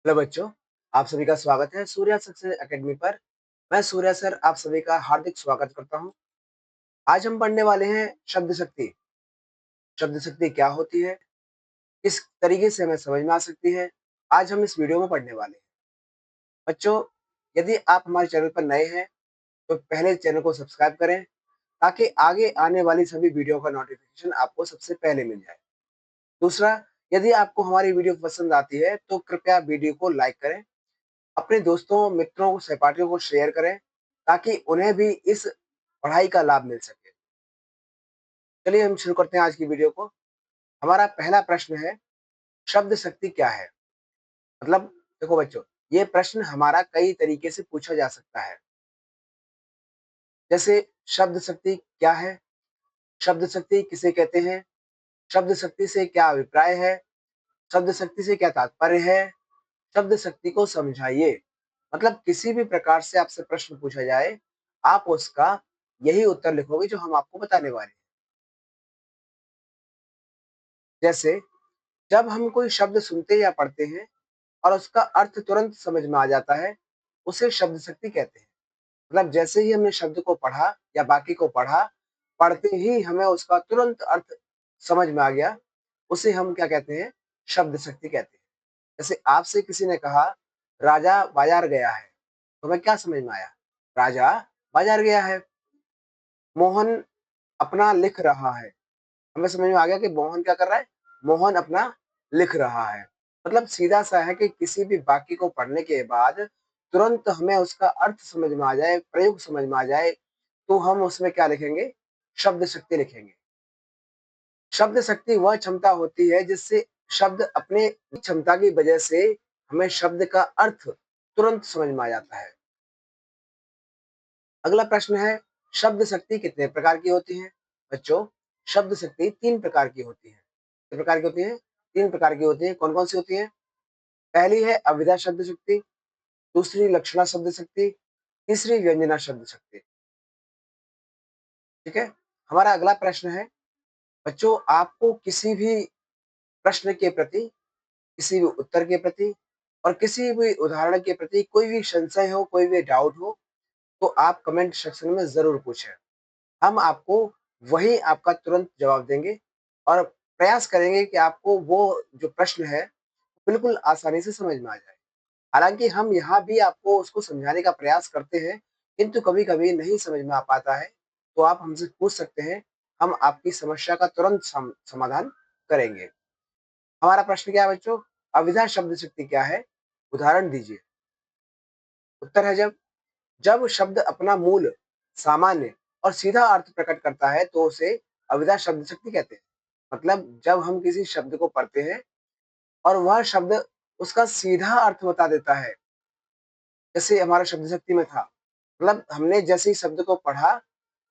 Hello बच्चों, आप सभी का स्वागत है सूर्या सक्सेस एकेडमी पर। मैं सूर्या सर आप सभी का हार्दिक स्वागत करता हूं। आज हम पढ़ने वाले हैं शब्द शक्ति। शब्द शक्ति क्या होती है, किस तरीके से हमें समझ में आ सकती है, आज हम इस वीडियो में पढ़ने वाले हैं। बच्चों, यदि आप हमारे चैनल पर नए हैं तो पहले चैनल को सब्सक्राइब करें ताकि आगे आने वाली सभी वीडियो का नोटिफिकेशन आपको सबसे पहले मिल जाए। दूसरा, यदि आपको हमारी वीडियो पसंद आती है तो कृपया वीडियो को लाइक करें, अपने दोस्तों, मित्रों, सहपाठियों को शेयर करें ताकि उन्हें भी इस पढ़ाई का लाभ मिल सके। चलिए हम शुरू करते हैं आज की वीडियो को। हमारा पहला प्रश्न है, शब्द शक्ति क्या है? मतलब देखो बच्चों, ये प्रश्न हमारा कई तरीके से पूछा जा सकता है। जैसे शब्द शक्ति क्या है? शब्द शक्ति किसे कहते हैं? शब्द शक्ति से क्या अभिप्राय है? शब्द शक्ति से क्या तात्पर्य है? शब्द शक्ति को समझाइए। मतलब किसी भी प्रकार से आपसे प्रश्न पूछा जाए, आप उसका यही उत्तर लिखोगे जो हम आपको बताने वाले हैं। जैसे जब हम कोई शब्द सुनते या पढ़ते हैं और उसका अर्थ तुरंत समझ में आ जाता है, उसे शब्द शक्ति कहते हैं। मतलब जैसे ही हमने शब्द को पढ़ा या वाक्य को पढ़ा, पढ़ते ही हमें उसका तुरंत अर्थ समझ में आ गया, उसे हम क्या कहते हैं? शब्द शक्ति कहते हैं। जैसे आपसे किसी ने कहा, राजा बाजार गया है, तो हमें क्या समझ में आया? राजा बाजार गया है। मोहन अपना लिख रहा है, हमें समझ में आ गया कि मोहन क्या कर रहा है? मोहन अपना लिख रहा है। मतलब सीधा सा है कि किसी भी वाक्य को पढ़ने के बाद तुरंत हमें उसका अर्थ समझ में आ जाए, प्रयोग समझ में आ जाए, तो हम उसमें क्या लिखेंगे? शब्द शक्ति लिखेंगे। शब्द शक्ति वह क्षमता होती है जिससे शब्द अपने क्षमता की वजह से हमें शब्द का अर्थ तुरंत समझ में आ जाता है। अगला प्रश्न है, शब्द शक्ति कितने प्रकार की होती है? बच्चों, शब्द शक्ति 3 प्रकार की होती है। कितने प्रकार की होती है? 3 प्रकार की होती है। कौन-कौन सी होती है? पहली है अभिधा शब्द शक्ति, दूसरी लक्षणा शब्द शक्ति, तीसरी व्यंजना शब्द शक्ति। ठीक है? हमारा अगला प्रश्न है, बच्चों आपको किसी भी प्रश्न के प्रति, किसी भी उत्तर के प्रति और किसी भी उदाहरण के प्रति कोई भी संशय हो, कोई भी डाउट हो, तो आप कमेंट सेक्शन में ज़रूर पूछें। हम आपको वही आपका तुरंत जवाब देंगे और प्रयास करेंगे कि आपको वो जो प्रश्न है, बिल्कुल आसानी से समझ में आ जाए। हालाँकि हम यहाँ भी आपको उसको समझाने का प्रयास करते हैं, किंतु कभी-कभी नहीं समझ में आ पाता है, तो आप हमसे पूछ सकते हैं, हम आपकी समस्या का तुरंत समाधान करेंगे। हमारा प्रश्न क्या है बच्चों? अभिधा शब्द शक्ति क्या है? उदाहरण दीजिए। उत्तर है जब शब्द अपना मूल, सामान्य और सीधा अर्थ प्रकट करता है तो उसे अभिधा शब्द शक्ति कहते हैं। मतलब जब हम किसी शब्द को पढ़ते हैं और वह शब्द उसका सीधा अर्थ बता देता है, जैसे हमारा शब्द शक्ति में था। मतलब हमने जैसे ही शब्द को पढ़ा,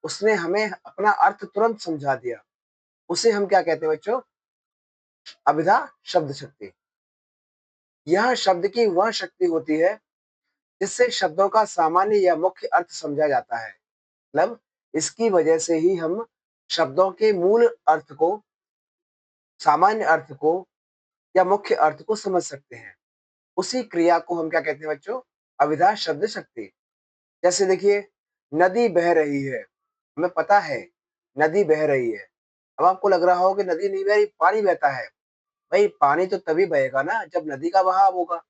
उसने हमें अपना अर्थ तुरंत समझा दिया। उसे हम क्या कहते हैं बच्चों? अभिधा शब्द शक्ति। यह शब्द की वह शक्ति होती है जिससे शब्दों का सामान्य या मुख्य अर्थ समझा जाता है। मतलब इसकी वजह से ही हम शब्दों के मूल अर्थ को, सामान्य अर्थ को या मुख्य अर्थ को समझ सकते हैं। उसी क्रिया को हम क्या कहते हैं बच्चों? अभिधा शब्द शक्ति। जैसे देखिए, नदी बह रही है, हमें पता है नदी बह रही है। अब आपको लग रहा हो कि नदी नहीं बह रही, पानी बहता है। भाई पानी तो तभी बहेगा ना जब नदी का बहाव होगा।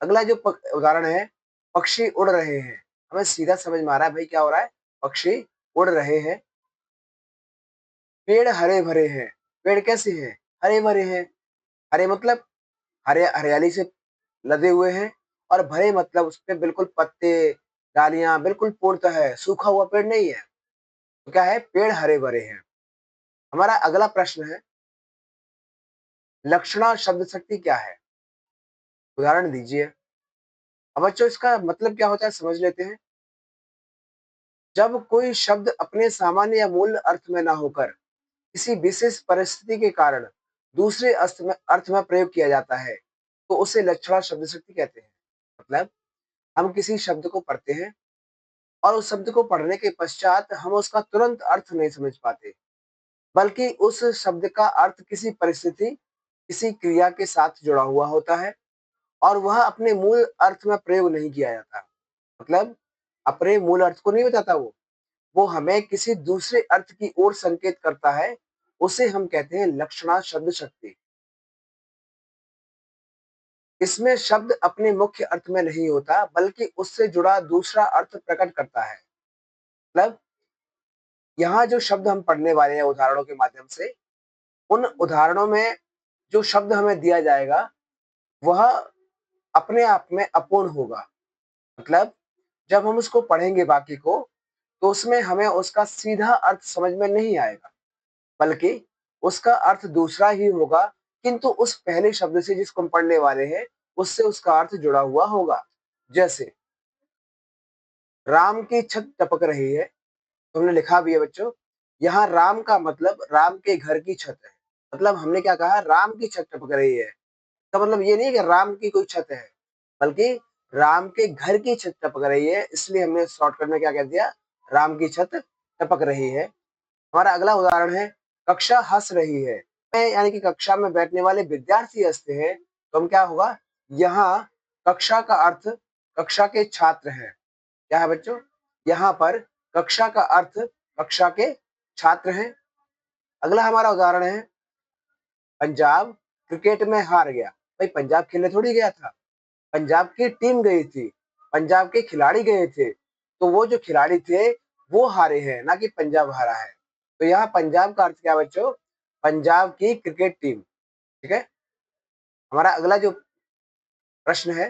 अगला जो उदाहरण है, पक्षी उड़ रहे हैं। हमें सीधा समझ में आ रहा है भाई क्या हो रहा है? पक्षी उड़ रहे हैं। पेड़ हरे भरे हैं। पेड़ कैसे हैं? हरे भरे हैं। हरे मतलब हरे हरियाली से लदे हुए हैं और भरे मतलब उसपे बिल्कुल पत्ते, डालियां बिल्कुल पूर्णतः है, सूखा हुआ पेड़ नहीं है। तो क्या है? पेड़ हरे भरे हैं। हमारा अगला प्रश्न है, लक्षणा शब्द शक्ति क्या है? उदाहरण दीजिए। अब बच्चों इसका मतलब क्या होता है समझ लेते हैं। जब कोई शब्द अपने सामान्य या मूल अर्थ में ना होकर किसी विशेष परिस्थिति के कारण दूसरे अर्थ में प्रयोग किया जाता है, तो उसे लक्षणा शब्द शक्ति कहते हैं। मतलब हम किसी शब्द को पढ़ते हैं और उस शब्द को पढ़ने के पश्चात हम उसका तुरंत अर्थ नहीं समझ पाते, बल्कि उस शब्द का अर्थ किसी परिस्थिति, किसी क्रिया के साथ जुड़ा हुआ होता है। और वह अपने मूल अर्थ में प्रयोग नहीं किया जाता। मतलब अपने मूल अर्थ को नहीं बताता वो हमें किसी दूसरे अर्थ की ओर संकेत करता है, उसे हम कहते हैं लक्षणा शब्द शक्ति। इसमें शब्द अपने मुख्य अर्थ में नहीं होता, बल्कि उससे जुड़ा दूसरा अर्थ प्रकट करता है। मतलब यहाँ जो शब्द हम पढ़ने वाले हैं उदाहरणों के माध्यम से, उन उदाहरणों में जो शब्द हमें दिया जाएगा, वह अपने आप में अपूर्ण होगा। मतलब जब हम उसको पढ़ेंगे बाकी को, तो उसमें हमें उसका सीधा अर्थ समझ में नहीं आएगा, बल्कि उसका अर्थ दूसरा ही होगा, किंतु उस पहले शब्द से जिसको हम पढ़ने वाले हैं, उससे उसका अर्थ जुड़ा हुआ होगा। जैसे राम की छत टपक रही है, तो हमने लिखा भी है बच्चों, यहाँ राम का मतलब राम के घर की छत है। मतलब हमने क्या कहा, राम की छत टपक रही है। इसका मतलब ये नहीं है कि राम की कोई छत है, बल्कि राम के घर की छत टपक रही है, इसलिए हमने शॉर्टकट में क्या कह दिया, राम की छत टपक रही है। हमारा अगला उदाहरण है, कक्षा हंस रही है। यानी कि कक्षा में बैठने वाले विद्यार्थी हंसते हैं, तो हम क्या होगा, यहाँ कक्षा का अर्थ कक्षा के छात्र हैं। क्या है बच्चों, यहाँ पर कक्षा का अर्थ कक्षा के छात्र हैं। अगला हमारा उदाहरण है, पंजाब क्रिकेट में हार गया। भाई पंजाब खेलने थोड़ी गया था, पंजाब की टीम गई थी, पंजाब के खिलाड़ी गए थे, तो वो जो खिलाड़ी थे वो हारे हैं, ना कि पंजाब हारा है। तो यहाँ पंजाब का अर्थ क्या बच्चों, पंजाब की क्रिकेट टीम। ठीक है। हमारा अगला जो प्रश्न है,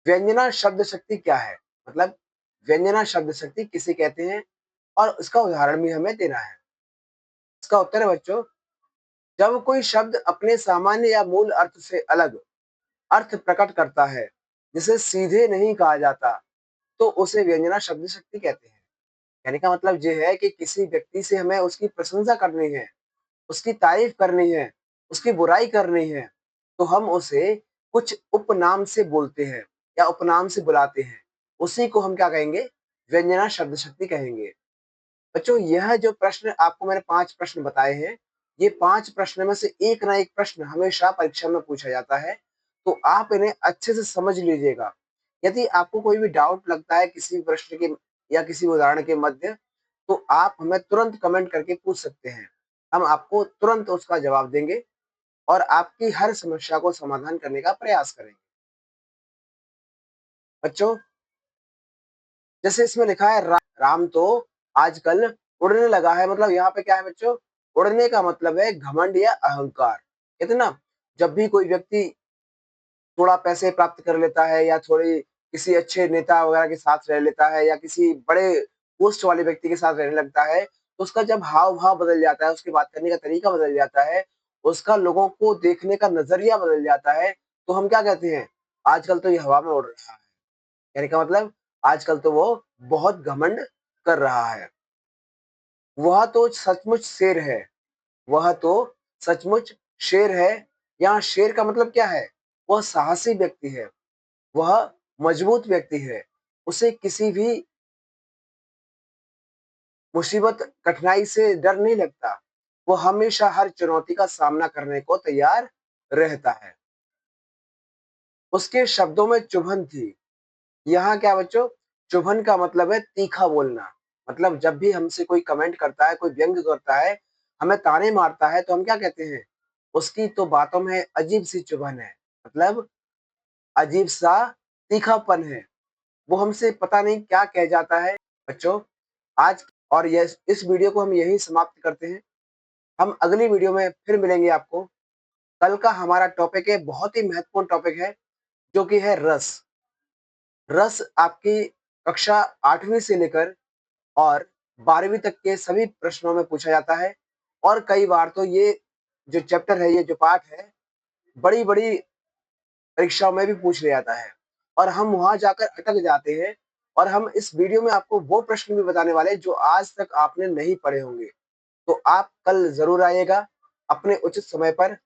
व्यंजना शब्द शक्ति क्या है। मतलब व्यंजना शब्द शक्ति किसे कहते हैं, और उसका उदाहरण भी हमें देना है। इसका उत्तर है बच्चों, जब कोई शब्द अपने सामान्य या मूल अर्थ से अलग अर्थ प्रकट करता है, जिसे सीधे नहीं कहा जाता, तो उसे व्यंजना शब्द शक्ति कहते हैं। कहने का मतलब ये है कि किसी व्यक्ति से हमें उसकी प्रशंसा करनी है, उसकी तारीफ करनी है, उसकी बुराई करनी है, तो हम उसे कुछ उपनाम से बोलते हैं या उपनाम से बुलाते हैं। उसी को हम क्या कहेंगे, व्यंजना शब्द शक्ति कहेंगे। बच्चों यह जो प्रश्न आपको मैंने 5 प्रश्न बताए हैं, ये 5 प्रश्न में से एक ना एक प्रश्न हमेशा परीक्षा में पूछा जाता है, तो आप इन्हें अच्छे से समझ लीजिएगा। यदि आपको कोई भी डाउट लगता है किसी प्रश्न के या किसी उदाहरण के मध्य, तो आप हमें तुरंत कमेंट करके पूछ सकते हैं। हम आपको तुरंत उसका जवाब देंगे और आपकी हर समस्या को समाधान करने का प्रयास करेंगे। बच्चों जैसे इसमें लिखा है राम तो आजकल उड़ने लगा है। मतलब यहाँ पे क्या है बच्चों, उड़ने का मतलब है घमंड या अहंकार। कहते हैं ना, जब भी कोई व्यक्ति थोड़ा पैसे प्राप्त कर लेता है या थोड़ी किसी अच्छे नेता वगैरह के साथ रह लेता है या किसी बड़े पोस्ट वाले व्यक्ति के साथ रहने लगता है, तो उसका जब हाव भाव बदल जाता है, उसकी बात करने का तरीका बदल जाता है, उसका लोगों को देखने का नजरिया बदल जाता है, तो हम क्या कहते हैं, आजकल तो ये हवा में उड़ रहा है। कहने का मतलब आजकल तो वो बहुत घमंड कर रहा है। वह तो सचमुच शेर है, वह तो सचमुच शेर है। यहाँ शेर का मतलब क्या है, वह साहसी व्यक्ति है, वह मजबूत व्यक्ति है, उसे किसी भी मुसीबत कठिनाई से डर नहीं लगता, वो हमेशा हर चुनौती का सामना करने को तैयार रहता है। उसके शब्दों में चुभन थी। यहाँ क्या बच्चों, चुभन का मतलब है तीखा बोलना। मतलब जब भी हमसे कोई कमेंट करता है, कोई व्यंग करता है, हमें ताने मारता है, तो हम क्या कहते हैं, उसकी तो बातों में अजीब सी चुभन है। मतलब अजीब सा तीखापन है, वो हमसे पता नहीं क्या कह जाता है। बच्चों आज और ये इस वीडियो को हम यही समाप्त करते हैं। हम अगली वीडियो में फिर मिलेंगे आपको। कल का हमारा टॉपिक है, बहुत ही महत्वपूर्ण टॉपिक है, जो कि है रस। रस आपकी कक्षा 8वीं से लेकर और 12वीं तक के सभी प्रश्नों में पूछा जाता है, और कई बार तो ये जो चैप्टर है, ये जो पाठ है, बड़ी-बड़ी परीक्षाओं में भी पूछ लिया जाता है, और हम वहाँ जाकर अटक जाते हैं, और हम इस वीडियो में आपको वो प्रश्न भी बताने वाले हैं जो आज तक आपने नहीं पढ़े होंगे। तो आप कल ज़रूर आइएगा अपने उचित समय पर।